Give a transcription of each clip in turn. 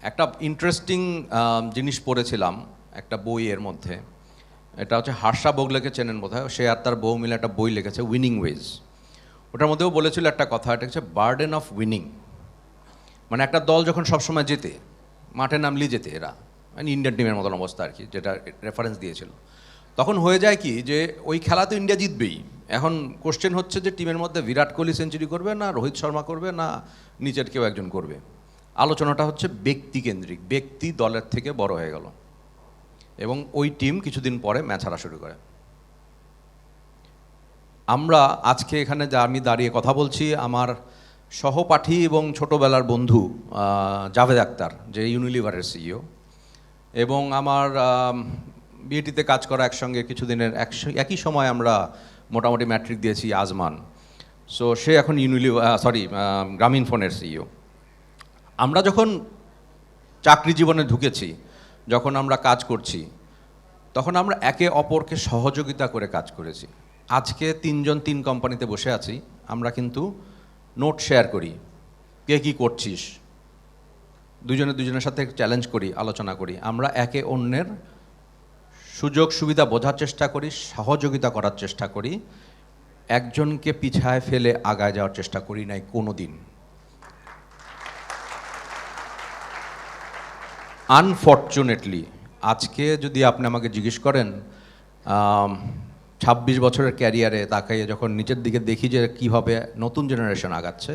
একটা ইন্টারেস্টিং জিনিস পড়েছিলাম একটা বইয়ের মধ্যে। এটা হচ্ছে হার্ষা বোগলেকে চেনেন বোধহয়, সে আর তার বউ মিলে একটা বই লিখেছে উইনিং ওয়েজ। ওটার মধ্যেও বলেছিল একটা কথা, এটা হচ্ছে বার্ডেন অফ উইনিং। মানে একটা দল যখন সবসময় জেতে, মাঠে নামলেই জেতে এরা, মানে ইন্ডিয়ান টিমের মতন অবস্থা আর কি, যেটা রেফারেন্স দিয়েছিল, তখন হয়ে যায় কি যে ওই খেলা তো ইন্ডিয়া জিতবেই। এখন কোশ্চেন হচ্ছে যে টিমের মধ্যে বিরাট কোহলি সেঞ্চুরি করবে না রোহিত শর্মা করবে না নিচের কেউ একজন করবে। আলোচনাটা হচ্ছে ব্যক্তিকেন্দ্রিক, ব্যক্তি দলের থেকে বড় হয়ে গেল এবং ওই টিম কিছুদিন পরে ম্যাচ হারা শুরু করে। আমরা আজকে এখানে যা আমি দাঁড়িয়ে কথা বলছি, আমার সহপাঠী এবং ছোটোবেলার বন্ধু জাভেদ আক্তার, যে ইউনিলিভারের সিইও, এবং আমার বিএটিতে কাজ করা একসঙ্গে কিছুদিনের একই সময় আমরা মোটামুটি ম্যাট্রিক দিয়েছি আজমান। সো সে এখন গ্রামীণ ফোনের সিইও। আমরা যখন চাকরি জীবনে ঢুকেছি, যখন আমরা কাজ করছি, তখন আমরা একে অপরকে সহযোগিতা করে কাজ করেছি। আজকে তিনজন তিন কোম্পানিতে বসে আছি, আমরা কিন্তু নোট শেয়ার করি, কে কী করছিস, দুজনের সাথে চ্যালেঞ্জ করি, আলোচনা করি। আমরা একে অন্যের সুযোগ সুবিধা বোঝার চেষ্টা করি, সহযোগিতা করার চেষ্টা করি, একজনকে পিছায় ফেলে আগায় যাওয়ার চেষ্টা করি নাই কোনো দিন। আনফর্চুনেটলি আজকে যদি আপনি আমাকে জিজ্ঞেস করেন 26 বছরের ক্যারিয়ারে তাকাইয়ে যখন নিচের দিকে দেখি যে কীভাবে নতুন জেনারেশন আগাচ্ছে,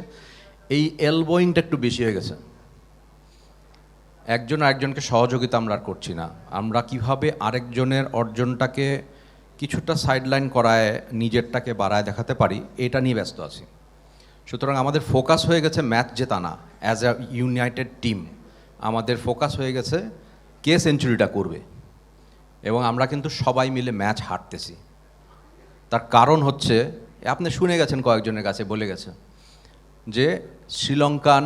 এই এলবোয়িংটা একটু বেশি হয়ে গেছে। একজন আরেকজনকে সহযোগিতা আমরা আর করছি না। আমরা কিভাবে আরেকজনের অর্জনটাকে কিছুটা সাইডলাইন করায় নিজেরটাকে বাড়ায় দেখাতে পারি, এটা নিয়ে ব্যস্ত আছি। সুতরাং আমাদের ফোকাস হয়ে গেছে ম্যাচ জেতা না, অ্যাজ এ ইউনাইটেড টিম আমাদের ফোকাস হয়ে গেছে কে সেঞ্চুরিটা করবে। এবং আমরা কিন্তু সবাই মিলে ম্যাচ হারতেছি। তার কারণ হচ্ছে, আপনি শুনে গেছেন, কয়েকজনের কাছে বলে গেছে যে শ্রীলঙ্কান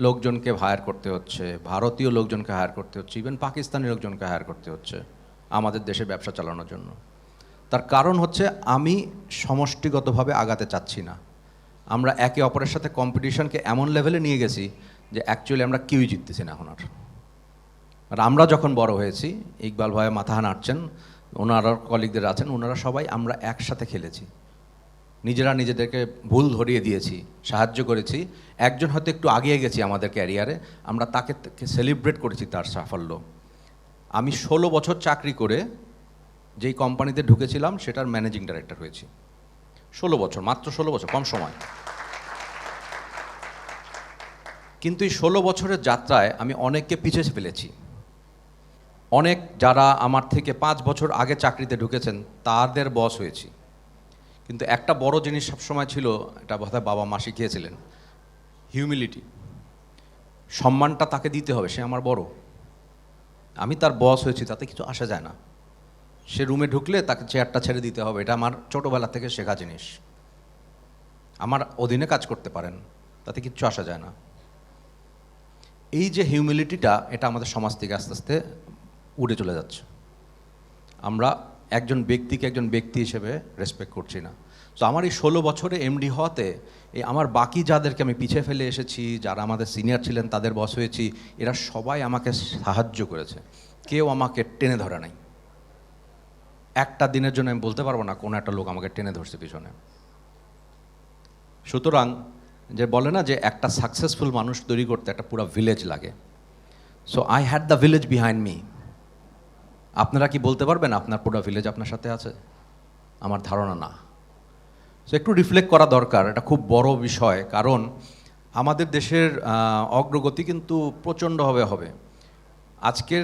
লোকজনকে হায়ার করতে হচ্ছে, ভারতীয় লোকজনকে হায়ার করতে হচ্ছে, ইভেন পাকিস্তানি লোকজনকে হায়ার করতে হচ্ছে আমাদের দেশে ব্যবসা চালানোর জন্য। তার কারণ হচ্ছে আমি সমষ্টিগতভাবে আগাতে চাচ্ছি না। আমরা একে অপরের সাথে কম্পিটিশনকে এমন লেভেলে নিয়ে গেছি যে অ্যাকচুয়ালি আমরা কেউই জিততেছি না এখন আর আমরা যখন বড় হয়েছি, ইকবাল ভাই মাথা নাড়ছেন, ওনারা কলিগদের আছেন, ওনারা সবাই আমরা একসাথে খেলেছি, নিজেরা নিজেদেরকে ভুল ধরিয়ে দিয়েছি, সাহায্য করেছি। একজন হয়তো একটু আগিয়ে গেছি আমাদের ক্যারিয়ারে, আমরা তাকে সেলিব্রেট করেছি তার সাফল্য। আমি 16 বছর চাকরি করে যেই কোম্পানিতে ঢুকেছিলাম সেটার ম্যানেজিং ডাইরেক্টর হয়েছি। 16 বছর, মাত্র 16 বছর, কম সময়। কিন্তু এই 16 বছরের যাত্রায় আমি অনেককে পিছিয়ে ফেলেছি। অনেক যারা আমার থেকে 5 বছর আগে চাকরিতে ঢুকেছেন তাদের বস হয়েছি। কিন্তু একটা বড় জিনিস সবসময় ছিল, এটা বোধহয় বাবা মা শিখিয়েছিলেন, হিউমিলিটি। সম্মানটা তাকে দিতে হবে, সে আমার বড়, আমি তার বস হয়েছি, তাতে কিছু আসা যায় না। সে রুমে ঢুকলে তাকে চেয়ারটা ছেড়ে দিতে হবে, এটা আমার ছোটোবেলা থেকে শেখা জিনিস। আমার অধীনে কাজ করতে পারেন, তাতে কিচ্ছু আসা যায় না। এই যে হিউমিলিটিটা, এটা আমাদের সমাজ থেকে আস্তে আস্তে উড়ে চলে যাচ্ছে। আমরা একজন ব্যক্তিকে একজন ব্যক্তি হিসেবে রেসপেক্ট করছি না। তো আমার এই 16 বছরে এমডি হওয়াতে এই আমার বাকি যাদেরকে আমি পিছিয়ে ফেলে এসেছি, যারা আমাদের সিনিয়র ছিলেন তাদের বস হয়েছি, এরা সবাই আমাকে সাহায্য করেছে, কেউ আমাকে টেনে ধরে নাই। একটা দিনের জন্য আমি বলতে পারবো না কোনো একটা লোক আমাকে টেনে ধরছে পিছনে। সুতরাং যে বলে না যে একটা সাকসেসফুল মানুষ তৈরি করতে একটা পুরো ভিলেজ লাগে। So I had the village behind me. আপনারা কি বলতে পারবেন আপনার পুরো ভিলেজ আপনার সাথে আছে? আমার ধারণা না। সো একটু রিফ্লেক্ট করা দরকার, এটা খুব বড় বিষয়। কারণ আমাদের দেশের অগ্রগতি কিন্তু প্রচণ্ডভাবে হবে। আজকের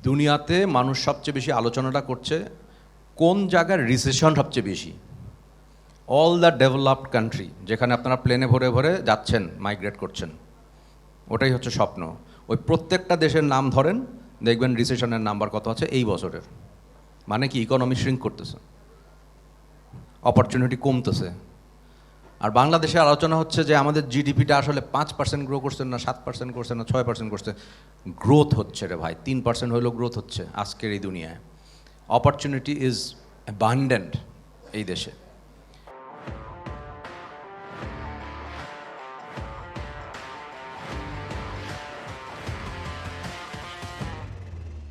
দুনিয়াতে মানুষ সবচেয়ে বেশি আলোচনাটা করছে কোন জায়গার রিসেশন সবচেয়ে বেশি। অল দ্য ডেভেলপড কান্ট্রি, যেখানে আপনারা প্লেনে ভরে ভরে যাচ্ছেন, মাইগ্রেট করছেন, ওটাই হচ্ছে স্বপ্ন। ওই প্রত্যেকটা দেশের নাম ধরেন, দেখবেন রিসেশনের নাম্বার কত আছে এই বছরের। মানে কি, ইকোনমি শ্রিঙ্ক করতেছে, অপরচুনিটি কমতেছে। আর বাংলাদেশে আলোচনা হচ্ছে যে আমাদের জিডিপিটা আসলে 5% গ্রো করছে না, 7% করছে না, 6% করছে। গ্রোথ হচ্ছে রে ভাই, 3% হইলেও গ্রোথ হচ্ছে আজকের এই দুনিয়ায়। অপরচুনিটি ইজ অ্যাবান্ডেন্ট এই দেশে।